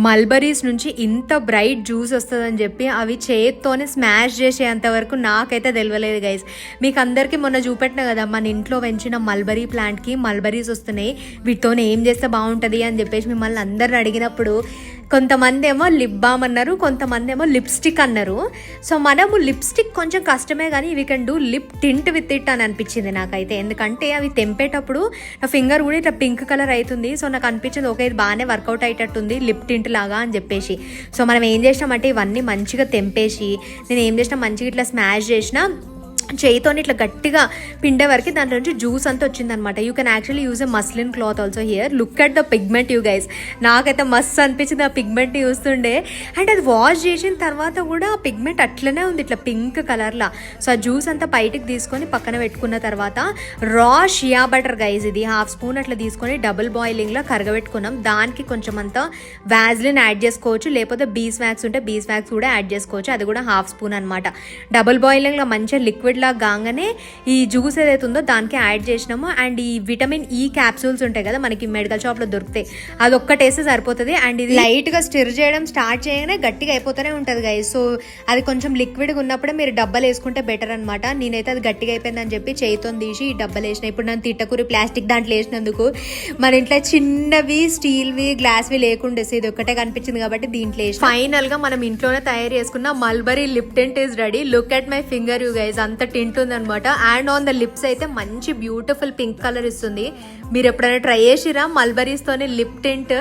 Mulberries నుంచి ఇంత bright juice వస్తుందని చెప్పి అవి చేత్తోనే స్మాష్ చేసేంత వరకు నాకైతే తెలియలేదు గైస్. మీకు అందరికీ మొన్న చూపెట్టిన కదా మన ఇంట్లో పెంచిన మల్బరీ ప్లాంట్కి మల్బరీస్ వస్తున్నాయి, వీటితోనే ఏం చేస్తే బాగుంటుంది అని చెప్పేసి మిమ్మల్ని అందరిని అడిగినప్పుడు కొంతమంది ఏమో లిప్ బామ్ అన్నారు, కొంతమంది ఏమో లిప్స్టిక్ అన్నారు. సో మనము లిప్స్టిక్ కొంచెం కష్టమే కానీ we can do lip tint with it అని అనిపించింది నాకైతే. ఎందుకంటే అవి తెంపేటప్పుడు నా ఫింగర్ కూడా ఇట్లా పింక్ కలర్ అవుతుంది. సో నాకు అనిపించింది ఓకే ఇది బాగానే వర్కౌట్ అయ్యేటట్టుంది లిప్ టింట్ లాగా అని చెప్పేసి. సో మనం ఏం చేసినామంటే ఇవన్నీ మంచిగా తెంపేసి నేను ఏం చేసినా మంచిగా ఇట్లా స్మాష్ చేసిన చేయితో ఇట్లా గట్టిగా పిండే వరకు దాంట్లో నుంచి జ్యూస్ అంతా వచ్చిందనమాట. You can actually use a muslin cloth also here. Look at the pigment you guys. నాకైతే మస్తు అనిపించింది ఆ పిగ్మెంట్ని చూస్తుండే. అండ్ అది వాష్ చేసిన తర్వాత కూడా ఆ పిగ్మెంట్ అట్లనే ఉంది ఇట్లా పింక్ కలర్లా. సో ఆ జ్యూస్ అంతా బయటికి తీసుకొని పక్కన పెట్టుకున్న తర్వాత రా షియా బటర్ గైస్, ఇది 1/2 స్పూన్ అట్లా తీసుకొని డబుల్ బాయిలింగ్లో కరగబెట్టుకున్నాం. దానికి కొంచెం అంతా వ్యాజ్లిన్ యాడ్ చేసుకోవచ్చు, లేకపోతే బీస్ వ్యాక్స్ ఉంటే బీస్ వ్యాక్స్ కూడా యాడ్ చేసుకోవచ్చు. అది కూడా 1/2 స్పూన్ అనమాట. డబుల్ బాయిలింగ్లో మంచిగా లిక్విడ్ లా గానే ఈ జ్యూస్ ఏదైతే ఉందో దానికి యాడ్ చేసినాము. అండ్ ఈ విటమిన్ ఈ క్యాప్సూల్స్ ఉంటాయి కదా మనకి మెడికల్ షాప్ లో దొరుకుతాయి, అది ఒక్కటేస్తే సరిపోతుంది. అండ్ ఇది లైట్ గా స్టిర్ చేయడం స్టార్ట్ చేయగానే గట్టిగా అయిపోతూనే ఉంటుంది గైస్. సో అది కొంచెం లిక్విడ్గా ఉన్నప్పుడే మీరు డబ్బాలు వేసుకుంటే బెటర్ అనమాట. నేనైతే అది గట్టిగా అయిపోయిందని చెప్పి చేయితో తీసి ఈ డబ్బాలు వేసిన. ఇప్పుడు నన్ను తిట్టకూరి ప్లాస్టిక్ దాంట్లో వేసినందుకు. మన ఇంట్లో చిన్నవి స్టీల్వి గ్లాస్వి లేకుండా ఇది ఒక్కటే కనిపించింది కాబట్టి దీంట్లో వేసి ఫైనల్ గా మనం ఇంట్లోనే తయారు చేసుకున్న mulberry lip tint is ready. Look at my finger you guys, అంత టింట్ ఉంది అనమాట. అండ్ ఆన్ ద లిప్స్ అయితే మంచి బ్యూటిఫుల్ పింక్ కలర్ ఇస్తుంది. మీరు ఎప్పుడైనా ట్రై చేసిరా మల్బరీస్ తోనే లిప్ టింట్?